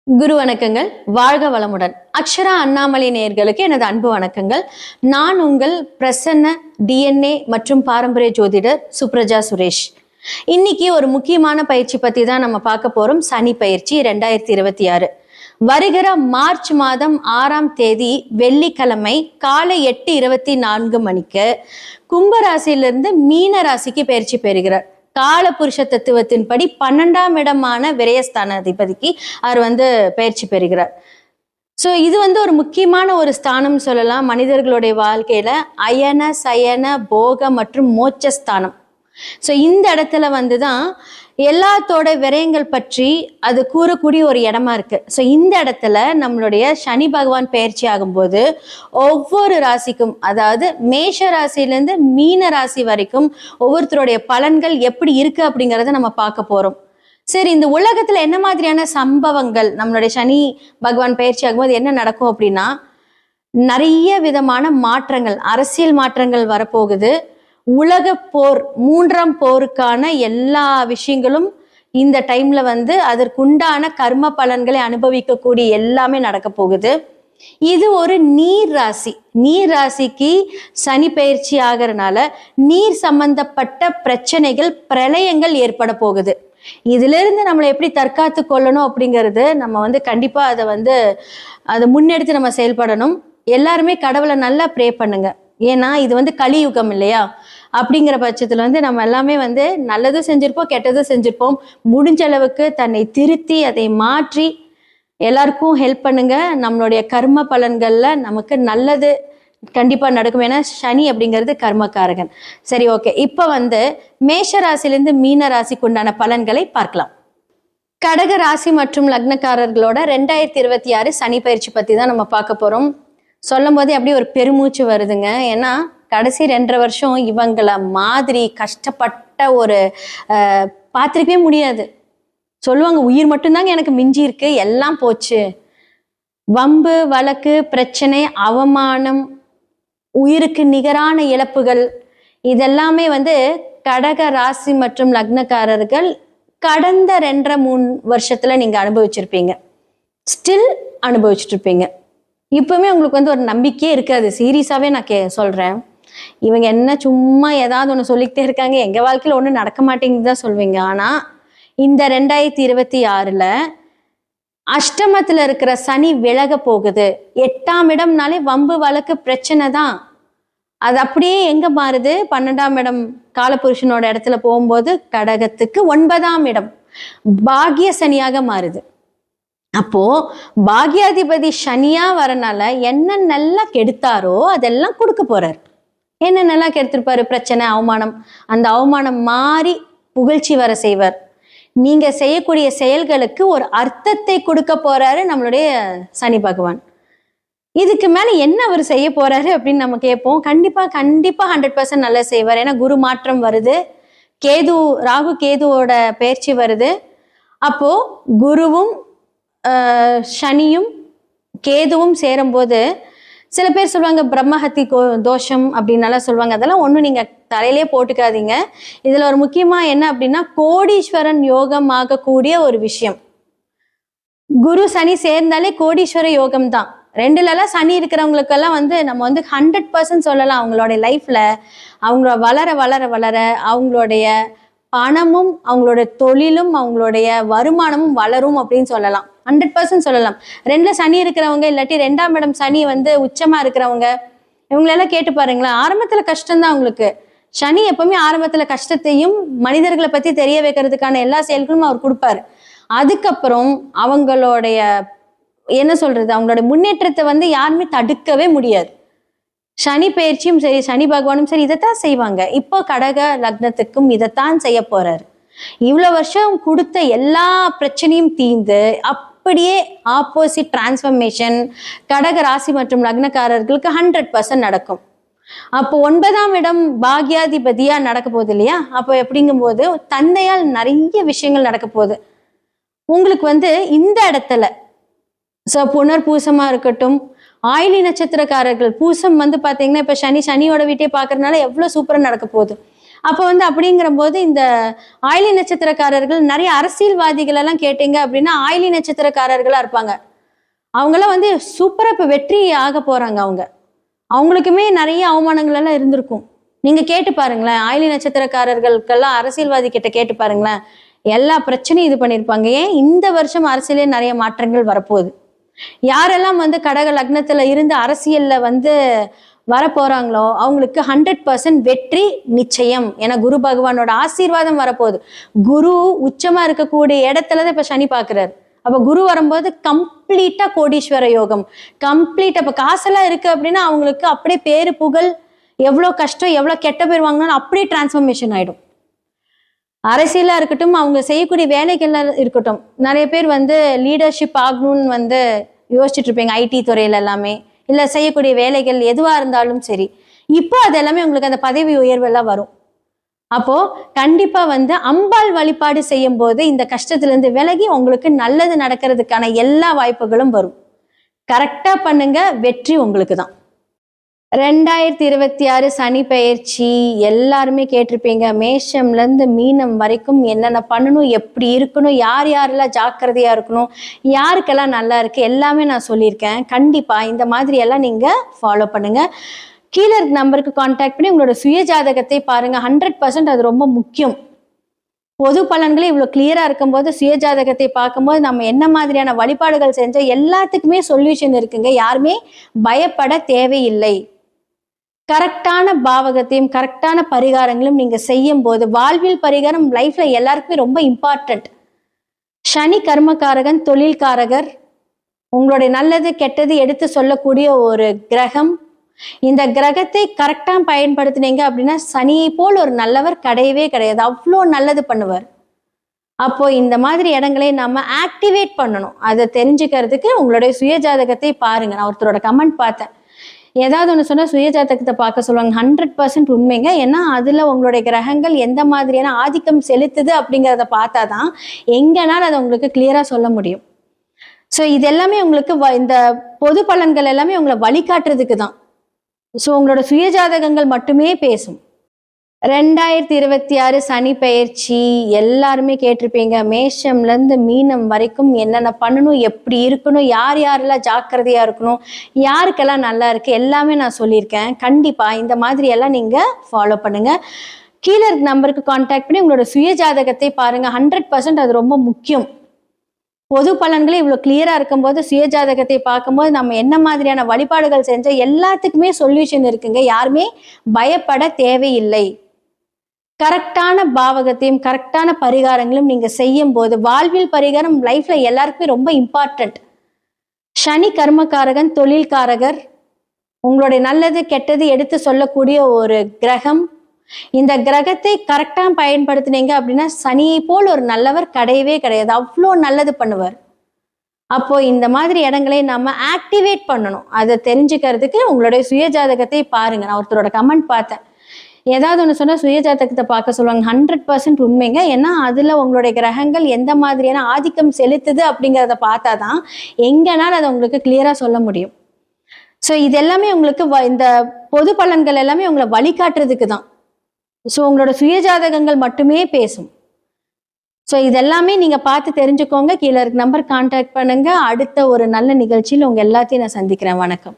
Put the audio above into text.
குரு வணக்கங்கள். வாழ்க வளமுடன். அக்ஷரா அண்ணாமலை நேயர்களுக்கு எனது அன்பு வணக்கங்கள். நான் உங்கள் பிரசன்ன டிஎன்ஏ மற்றும் பாரம்பரிய ஜோதிடர் சுப்ரஜா சுரேஷ். இன்னைக்கு ஒரு முக்கியமான பயிற்சி பத்தி தான் நம்ம பார்க்க போறோம். சனி பயிற்சி 2026 வருகிற மார்ச் மாதம் 6ஆம் தேதி வெள்ளிக்கிழமை காலை 8:24 மணிக்கு கும்பராசியிலிருந்து மீன ராசிக்கு பயிற்சி பெறுகிறார். கால புருஷ தத்துவத்தின்படி 12ஆம் இடமான விரயஸ்தான அதிபதிக்கு அவர் பயிற்சி பெறுகிறார். ஸோ இது ஒரு முக்கியமான ஒரு ஸ்தானம் சொல்லலாம். மனிதர்களுடைய வாழ்க்கையில அயன சயன போக மற்றும் மோட்சஸ்தானம். ஸோ இந்த இடத்துல தான் எல்லாத்தோட விரயங்கள் பற்றி அது கூறக்கூடிய ஒரு இடமா இருக்கு. ஸோ இந்த இடத்துல நம்மளுடைய சனி பகவான் பயிற்சி ஆகும்போது ஒவ்வொரு ராசிக்கும், அதாவது மேஷ ராசியிலேருந்து மீன ராசி வரைக்கும் ஒவ்வொருத்தருடைய பலன்கள் எப்படி இருக்கு அப்படிங்கிறத நம்ம பார்க்க போறோம். சரி, இந்த உலகத்துல என்ன மாதிரியான சம்பவங்கள் நம்மளுடைய சனி பகவான் பயிற்சி ஆகும்போது என்ன நடக்கும் அப்படின்னா, நிறைய விதமான மாற்றங்கள், அரசியல் மாற்றங்கள் வரப்போகுது. உலக போர், 3ஆம் போருக்கான எல்லா விஷயங்களும் இந்த டைம்ல அதற்குண்டான கர்ம பலன்களை அனுபவிக்கக்கூடிய எல்லாமே நடக்க போகுது. இது ஒரு நீர் ராசி. நீர் ராசிக்கு சனி பயிற்சி ஆகிறதுனால நீர் சம்பந்தப்பட்ட பிரச்சனைகள், பிரளயங்கள் ஏற்பட போகுது. இதுல இருந்து நம்மளை எப்படி தற்காத்து கொள்ளணும் அப்படிங்கிறது நம்ம கண்டிப்பா அதை முன்னெடுத்து நம்ம செயல்படணும். எல்லாருமே கடவுளை நல்லா ப்ரே பண்ணுங்க. ஏன்னா இது கலியுகம் இல்லையா? அப்படிங்கிற பட்சத்துல நம்ம எல்லாமே நல்லதும் செஞ்சிருப்போம், கெட்டதும் செஞ்சிருப்போம். முடிஞ்ச அளவுக்கு தன்னை திருத்தி அதை மாற்றி எல்லாருக்கும் ஹெல்ப் பண்ணுங்க. நம்மளுடைய கர்ம பலன்கள்ல நமக்கு நல்லது கண்டிப்பா நடக்கும். ஏன்னா சனி அப்படிங்கிறது கர்மக்காரகன். சரி, ஓகே. இப்ப மேஷ ராசிலிருந்து மீன ராசிக்கு உண்டான பலன்களை பார்க்கலாம். கடக ராசி மற்றும் லக்னக்காரர்களோட 2026 சனி பயிற்சி பத்தி தான் நம்ம பார்க்க போறோம். சொல்லும் போதே அப்படியே ஒரு பெருமூச்சு வருதுங்க. ஏன்னா கடைசி 2.5 வருஷம் இவங்களை மாதிரி கஷ்டப்பட்ட ஒரு பார்த்துருக்கவே முடியாது. சொல்லுவாங்க, உயிர் மட்டும்தாங்க எனக்கு மிஞ்சி இருக்கு, எல்லாம் போச்சு. வம்பு வழக்கு, பிரச்சனை, அவமானம், உயிருக்கு நிகரான இழப்புகள், இதெல்லாமே கடக ராசி மற்றும் லக்னக்காரர்கள் கடந்த 2.5-3 வருஷத்துல நீங்க அனுபவிச்சிருப்பீங்க. ஸ்டில் அனுபவிச்சுட்டு இருப்பீங்க. இப்பவுமே உங்களுக்கு ஒரு நம்பிக்கையே இருக்காது. சீரியஸாவே நான் சொல்றேன். இவங்க என்ன சும்மா ஏதாவது ஒன்று சொல்லிக்கிட்டே இருக்காங்க, எங்க வாழ்க்கையில ஒன்றும் நடக்க மாட்டேங்குது தான் சொல்வீங்க. ஆனா இந்த 2026 அஷ்டமத்துல இருக்கிற சனி விலக போகுது. 8ஆம் இடம்னாலே வம்பு வழக்கு பிரச்சனை தான். அது அப்படியே எங்க மாறுது? 12ஆம் இடம் காலபுருஷனோட இடத்துல போகும்போது கடகத்துக்கு 9ஆம் இடம் பாக்கிய சனியாக மாறுது. அப்போ பாக்யாதிபதி சனியா வரனால என்ன நல்லா கெடுத்தாரோ அதெல்லாம் கொடுக்க போறாரு. என்ன நல்லா கெடுத்திருப்பாரு? பிரச்சனை, அவமானம். அந்த அவமானம் மாறி புகழ்ச்சி வர செய்வார். நீங்க செய்யக்கூடிய செயல்களுக்கு ஒரு அர்த்தத்தை கொடுக்க போறாரு நம்மளுடைய சனி பகவான். இதுக்கு மேல என்ன அவர் செய்ய போறாரு அப்படின்னு நம்ம கேட்போம். கண்டிப்பா 100% நல்லா செய்வார். ஏன்னா குரு மாற்றம் வருது, ராகு கேதுவோட பயிற்சி வருது. அப்போ குருவும் சனியும் கேதுவும் சேரும்போது சில பேர் சொல்லுவாங்க பிரம்மஹத்தி தோஷம் அப்படின்னால சொல்லுவாங்க. அதெல்லாம் ஒன்றும் நீங்க தலையிலே போட்டுக்காதீங்க. இதுல ஒரு முக்கியமா என்ன அப்படின்னா, கோடீஸ்வரன் யோகம் ஆகக்கூடிய ஒரு விஷயம். குரு சனி சேர்ந்தாலே கோடீஸ்வர யோகம் தான். 2லலாம் சனி இருக்கிறவங்களுக்கெல்லாம் நம்ம 100% சொல்லலாம். அவங்களுடைய லைஃப்ல அவங்களோட வளர வளர வளர அவங்களுடைய பணமும் அவங்களுடைய தொழிலும் அவங்களுடைய வருமானமும் வளரும் அப்படின்னு சொல்லலாம். 100% சொல்லலாம். 2ல சனி இருக்கிறவங்க, இல்லாட்டி 2ஆம் இடம் சனி உச்சமா இருக்கிறவங்க, இவங்களெல்லாம் கேட்டு பாருங்களேன். ஆரம்பத்துல கஷ்டம்தான் அவங்களுக்கு. சனி எப்பவுமே ஆரம்பத்துல கஷ்டத்தையும் மனிதர்களை பத்தி தெரிய வைக்கிறதுக்கான எல்லா செயல்களும் அவர் கொடுப்பாரு. அதுக்கப்புறம் அவங்களுடைய அவங்களோட முன்னேற்றத்தை யாருமே தடுக்கவே முடியாது. சனி பயிற்சியும் சரி, சனி பகவானும் சரி, இதைத்தான் செய்வாங்க. இப்போ கடக லக்னத்துக்கும் இதைத்தான் செய்ய போறாரு. இவ்வளவு வருஷம் கொடுத்த எல்லா பிரச்சனையும் தீர்ந்து அப்படியே ஆப்போசிட் டிரான்ஸ்ஃபர்மேஷன் கடக ராசி மற்றும் லக்னக்காரர்களுக்கு 100% நடக்கும். அப்போ 9ஆம் இடம் பாக்யாதிபதியா நடக்க போகுது இல்லையா? அப்போ எப்படிங்கும் போது தந்தையால் நிறைய விஷயங்கள் நடக்க போகுது. உங்களுக்கு இந்த இடத்துல புனர் பூசமா இருக்கட்டும், ஆயிலி நட்சத்திரக்காரர்கள் பூசம் பாத்தீங்கன்னா இப்ப சனியோட வீட்டை பாக்குறதுனால எவ்வளவு சூப்பரா நடக்க போகுது. அப்போ வந்து அப்படிங்கிற போது இந்த ஆயிலி நட்சத்திரக்காரர்கள் நிறைய அரசியல்வாதிகள் எல்லாம் கேட்டீங்க அப்படின்னா ஆயிலி நட்சத்திரக்காரர்களா இருப்பாங்க. அவங்களாம் வந்து சூப்பரா இப்ப வெற்றி ஆக போறாங்க. அவங்களுக்குமே நிறைய அவமானங்கள் எல்லாம் இருந்திருக்கும். நீங்க கேட்டு பாருங்களேன், ஆயிலி நட்சத்திரக்காரர்களுக்கெல்லாம் அரசியல்வாதி கிட்ட கேட்டு பாருங்களேன், எல்லா பிரச்சனையும் இது பண்ணியிருப்பாங்க. ஏன் இந்த வருஷம் அரசியலே நிறைய மாற்றங்கள் வரப்போகுது. யாரெல்லாம் வந்து கடக லக்னத்துல இருந்து அரசியல்ல வந்து வரப்போறாங்களோ அவங்களுக்கு 100% வெற்றி நிச்சயம். ஏன்னா குரு பகவானோட ஆசீர்வாதம் வரப்போகுது. குரு உச்சமா இருக்கக்கூடிய இடத்துலதான் இப்ப சனி பாக்குறாரு. அப்ப குரு வரும்போது கம்ப்ளீட்டா கோடீஸ்வர யோகம், கம்ப்ளீட். அப்ப காசெல்லாம் இருக்கு அப்படின்னா அவங்களுக்கு அப்படியே பேரு புகழ், எவ்வளவு கஷ்டம் எவ்வளவு கெட்ட பேர் வாங்கினாலும் அப்படியே டிரான்ஸ்ஃபர்மேஷன் ஆயிடும். அரசியலா இருக்கட்டும், அவங்க செய்யக்கூடிய வேலைகள்ல இருக்கட்டும். நிறைய பேர் வந்து லீடர்ஷிப் ஆகணும்னு வந்து யோசிச்சுட்டு இருப்பீங்க, ஐடி துறையில எல்லாமே, இல்ல செய்யக்கூடிய வேலைகள் எதுவா இருந்தாலும் சரி. இப்போ அது எல்லாமே உங்களுக்கு அந்த பதவி உயர்வு எல்லாம் வரும். அப்போ கண்டிப்பா வந்து அம்பாள் வழிபாடு செய்யும் போது இந்த கஷ்டத்துல இருந்து விலகி உங்களுக்கு நல்லது நடக்கிறதுக்கான எல்லா வாய்ப்புகளும் வரும். கரெக்டா பண்ணுங்க, வெற்றி உங்களுக்கு தான். 2026 சனி பெயர்ச்சி எல்லாருமே கேட்டிருப்பீங்க. மேஷம்ல இருந்து மீனம் வரைக்கும் என்னென்ன பண்ணணும், எப்படி இருக்கணும், யார் யாரெல்லாம் ஜாக்கிரதையா இருக்கணும், யாருக்கெல்லாம் நல்லா இருக்கு, எல்லாமே நான் சொல்லியிருக்கேன். கண்டிப்பா இந்த மாதிரி எல்லாம் நீங்க ஃபாலோ பண்ணுங்க. கீழே இருக்க நம்பருக்கு கான்டாக்ட் பண்ணி உங்களோட சுய ஜாதகத்தை பாருங்க. 100% அது ரொம்ப முக்கியம். பொது பலன்களே இவ்வளவு கிளியரா இருக்கும்போது சுய ஜாதகத்தை பார்க்கும்போது நம்ம என்ன மாதிரியான வழிபாடுகள் செஞ்ச எல்லாத்துக்குமே சொல்யூஷன் இருக்குங்க. யாருமே பயப்பட தேவையில்லை. கரெக்டான பாவகத்தையும் கரெக்டான பரிகாரங்களும் நீங்க செய்யும் போது வாழ்வில் பரிகாரம் லைஃப்ல எல்லாருக்குமே ரொம்ப இம்பார்ட்டன்ட். சனி கர்மகாரகன், தொழில்காரகர், உங்களுடைய நல்லது கெட்டது எடுத்து சொல்லக்கூடிய ஒரு கிரகம். இந்த கிரகத்தை கரெக்டா பயன்படுத்தினீங்க அப்படின்னா சனியை போல் ஒரு நல்லவர் கிடையவே கிடையாது. அவ்வளோ நல்லது பண்ணுவார். அப்போ இந்த மாதிரி இடங்களை நம்ம ஆக்டிவேட் பண்ணணும். அதை தெரிஞ்சுக்கிறதுக்கு உங்களுடைய சுய ஜாதகத்தை பாருங்க. நான் ஒருத்தரோட கமெண்ட் பார்த்தேன், ஏதாவது ஒன்று சொன்னா சுய ஜாதகத்தை பார்க்க சொல்லுவாங்க. 100% உண்மைங்க. ஏன்னா அதுல உங்களுடைய கிரகங்கள் எந்த மாதிரியான ஆதிக்கம் செலுத்துது அப்படிங்கிறத பார்த்தாதான் எங்கனாலும் அதை உங்களுக்கு கிளியரா சொல்ல முடியும். ஸோ இது எல்லாமே உங்களுக்கு இந்த பொது பலன்கள் எல்லாமே உங்களை வழிகாட்டுறதுக்கு தான். ஸோ உங்களோட சுய ஜாதகங்கள் மட்டுமே பேசும். 2026 சனி பெயர்ச்சி எல்லாருமே கேட்டிருப்பீங்க. மேஷம்ல இருந்து மீனம் வரைக்கும் என்னென்ன பண்ணணும், எப்படி இருக்கணும், யார் யாரெல்லாம் ஜாக்கிரதையா இருக்கணும், யாருக்கெல்லாம் நல்லா இருக்கு, எல்லாமே நான் சொல்லியிருக்கேன். கண்டிப்பா இந்த மாதிரி எல்லாம் நீங்க ஃபாலோ பண்ணுங்க. கீழே இருக்க நம்பருக்கு கான்டாக்ட் பண்ணி உங்களோட சுய ஜாதகத்தை பாருங்க. 100% அது ரொம்ப முக்கியம். பொது பலன்களே இவ்வளவு கிளியரா இருக்கும்போது சுய ஜாதகத்தை பார்க்கும்போது நம்ம என்ன மாதிரியான வழிபாடுகள் செஞ்ச எல்லாத்துக்குமே சொல்யூஷன் இருக்குங்க. யாருமே பயப்பட தேவையில்லை. கரெக்டான பாவகத்தையும் கரெக்டான பரிகாரங்களும் நீங்க செய்யும் போது வாழ்வில் பரிகாரம் லைஃப்ல எல்லாருக்குமே ரொம்ப இம்பார்ட்டன்ட். சனி கர்மகாரகன், தொழில்காரகர், உங்களுடைய நல்லது கெட்டது எடுத்து சொல்லக்கூடிய ஒரு கிரகம். இந்த கிரகத்தை கரெக்டா பயன்படுத்தினீங்க அப்படின்னா சனியை போல் ஒரு நல்லவர் கிடையவே கிடையாது. அவ்வளோ நல்லது பண்ணுவார். அப்போ இந்த மாதிரி இடங்களை நம்ம ஆக்டிவேட் பண்ணணும். அதை தெரிஞ்சுக்கிறதுக்கு உங்களுடைய சுய ஜாதகத்தை பாருங்க. நான் ஒருத்தரோட கமெண்ட் பார்த்தேன், ஏதாவது ஒன்று சொன்னா சுய ஜாதகத்தை பார்க்க சொல்லுவாங்க. 100% உண்மைங்க. ஏன்னா அதுல உங்களுடைய கிரகங்கள் எந்த மாதிரியான ஆதிக்கம் செலுத்துது அப்படிங்கிறத பார்த்தாதான் எங்கனாலும் அதை உங்களுக்கு கிளியரா சொல்ல முடியும். ஸோ இது எல்லாமே உங்களுக்கு இந்த பொது பலன்கள் எல்லாமே உங்களை வழிகாட்டுறதுக்கு தான். ஸோ உங்களோட சுய ஜாதகங்கள் மட்டுமே பேசும். ஸோ இதெல்லாமே நீங்க பார்த்து தெரிஞ்சுக்கோங்க. கீழே இருக்க நம்பர் கான்டாக்ட் பண்ணுங்க. அடுத்த ஒரு நல்ல நிகழ்ச்சியில் உங்க எல்லாத்தையும் நான் சந்திக்கிறேன். வணக்கம்.